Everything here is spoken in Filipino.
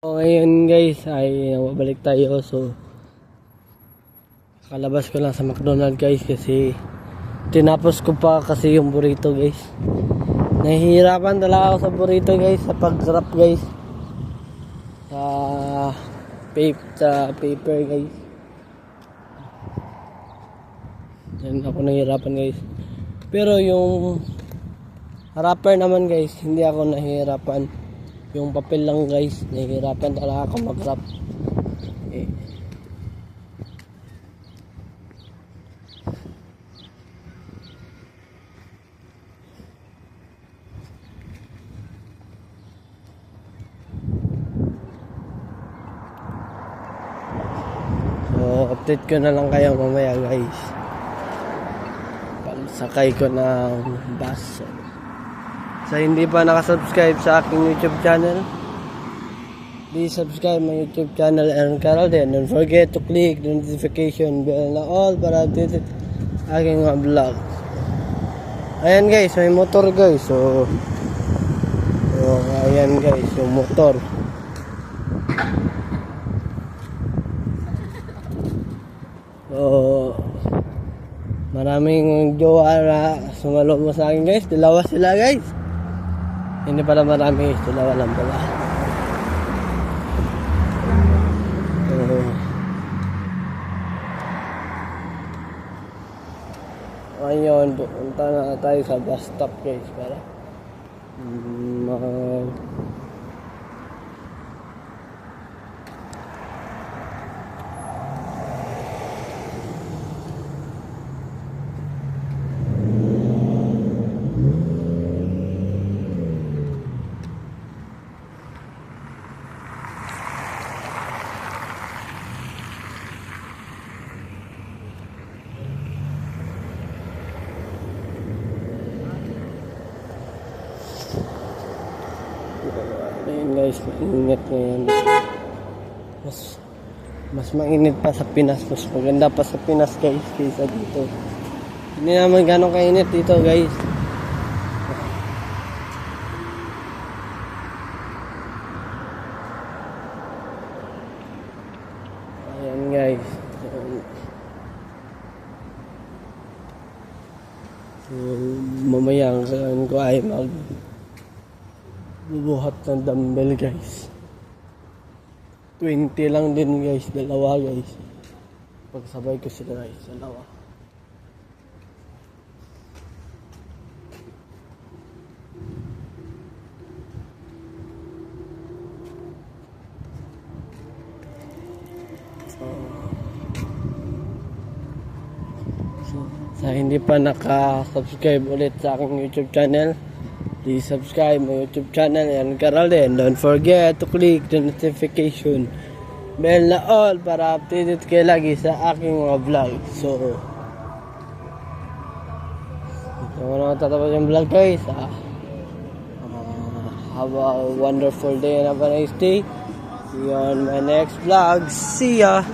So, ngayon guys ay mabalik tayo. So kalabas ko lang sa McDonald's guys kasi tinapos ko pa kasi yung burrito guys. Nahihirapan talaga ako sa burrito guys, sa pag-wrap guys, sa paper guys. Yan ako nahihirapan guys. Pero yung wrapper naman guys, hindi ako nahihirapan. Yung papel lang guys, nahihirapan talaga ako mag-wrap. Okay. So, update ko na lang kayo mamaya guys. Pagsakay ko ng bus. So, hindi pa nakasubscribe sa aking YouTube channel, please subscribe my YouTube channel, Aaron Carol. Then don't forget to click the notification bell na all para updated aking mga vlog. Ayan guys, may motor guys. So ayan guys, yung motor. So maraming jowa na sumalo mo sa akin guys. Dalawa sila guys. Hindi pala marami, dalawa lang pala. Ngayon, punta na tayo sa bus stop guys para ayun guys, mainit ngayon. Mas mainit pa sa Pinas. Mas maganda pa sa Pinas guys kaysa dito. Hindi naman ganong kainit dito guys. Ayan guys. So, mamaya ang kailangan ko ay bubuhat ng dumbbell guys. 20 lang din guys, dalawa guys. Pagsabay ko sila guys, dalawa. Sa hindi pa naka-subscribe ulit sa aking YouTube channel, please subscribe my YouTube channel, Aaron Carol. And don't forget to click the notification bell na all para updated kayo lagi sa aking mga vlog. So na tatapos yung vlog guys. Have a wonderful day and have a nice day. See you on my next vlog. See ya!